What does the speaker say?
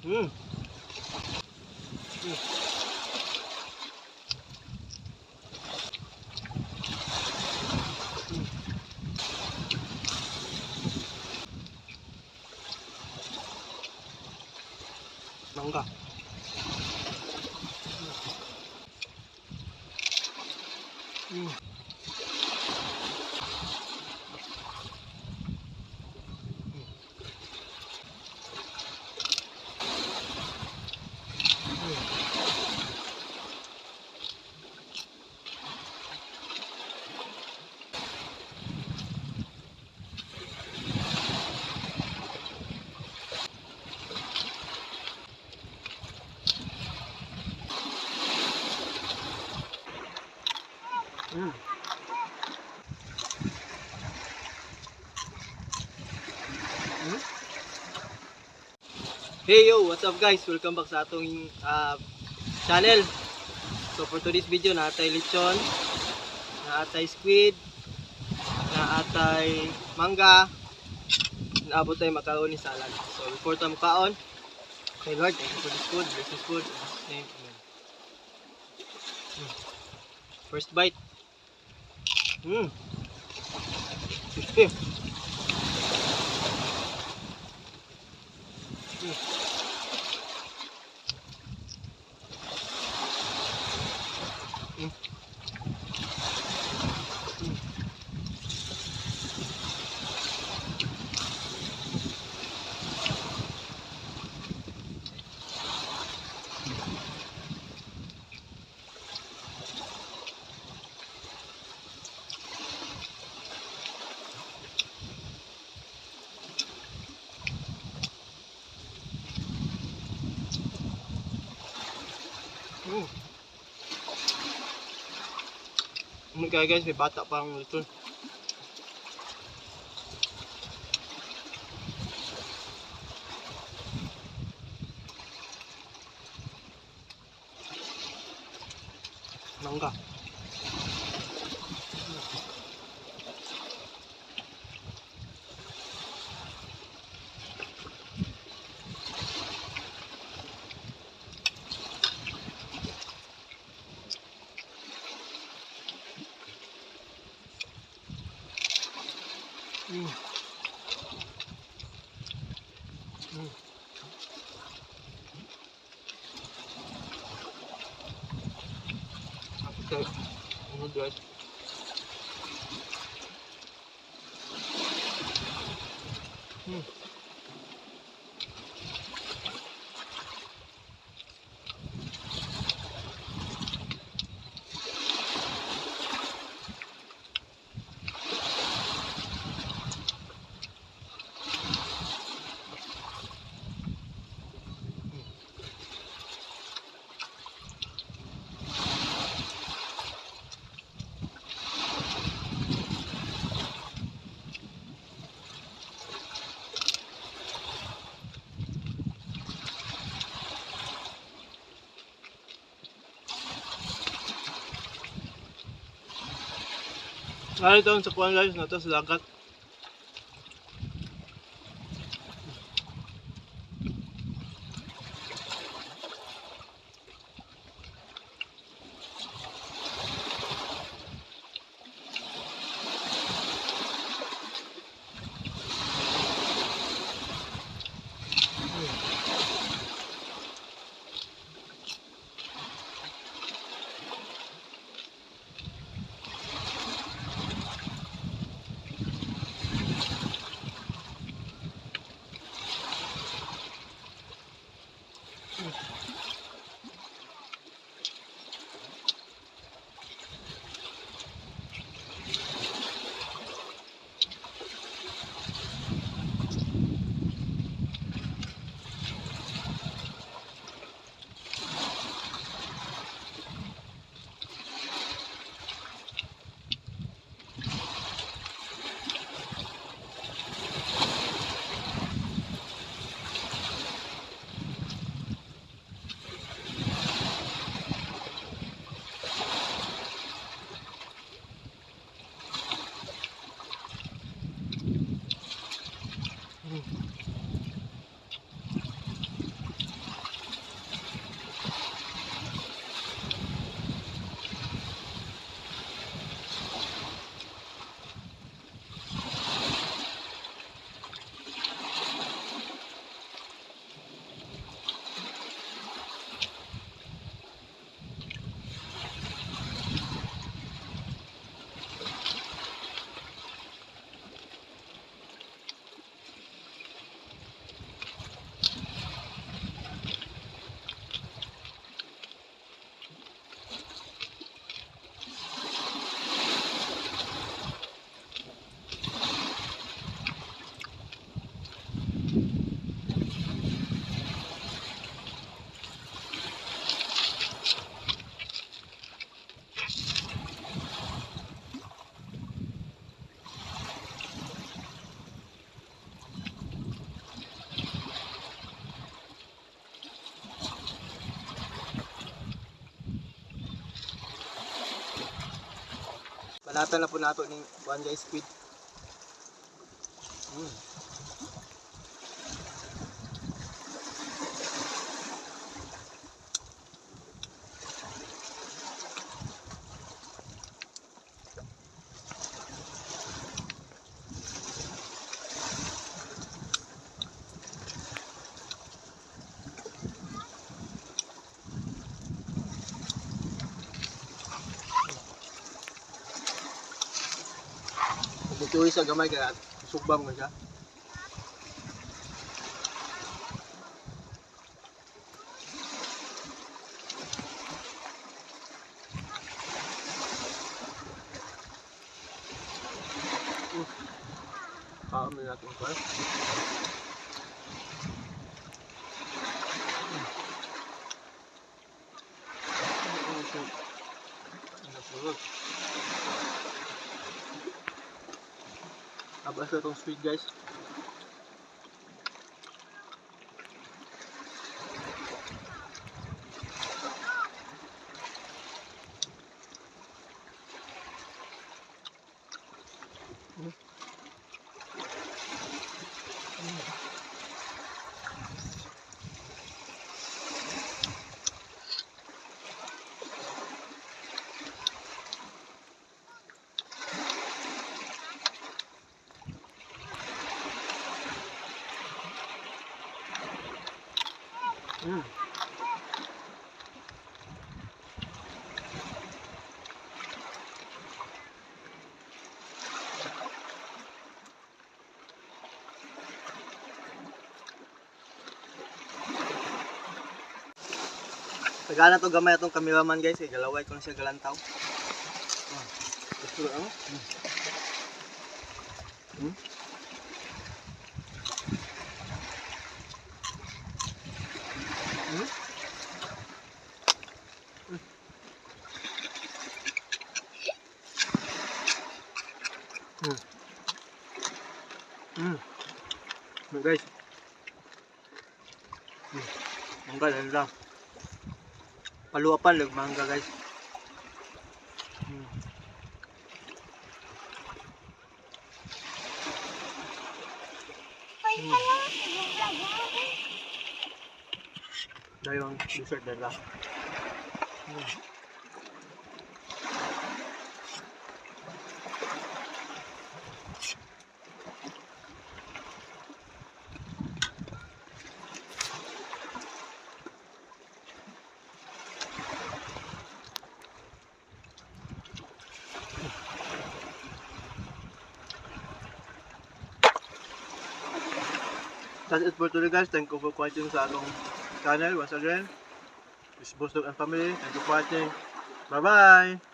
Mm. Mangga. Mm. Mm. Mm. Hey yo, what's up guys? Welcome back sa atong channel. So for today's video, naatay lechon, naatay squid, naatay mangga, naabot tayo makaon ni salad. So before tayo makaon, okay Lord, thank you for this food, bless this food, in Jesus' name, amen. First bite. Crispy. Mm. Okay guys, may bata pang lechon. Mangga. Mm. Mm. Okay. Ano guys? Mm. Ay, ito sa kuwan guys, na to sa dagat. Nata na po nato ning kuan guys squid. Ituwi sa gamay kaya sugbang mo siya. Kami natin pa. Abas na itong sweet guys. Tagana to gamay atong kameraman guys, kay galaway ko na siya galantaw. Gusto ano? Guys. Mangga lang. Paluapan lag mangga guys. Dahil ang dessert nila. That's it for today guys. Thank you for watching sa atong channel once again. This is Boss Dog and Family. Thank you for watching. Bye bye!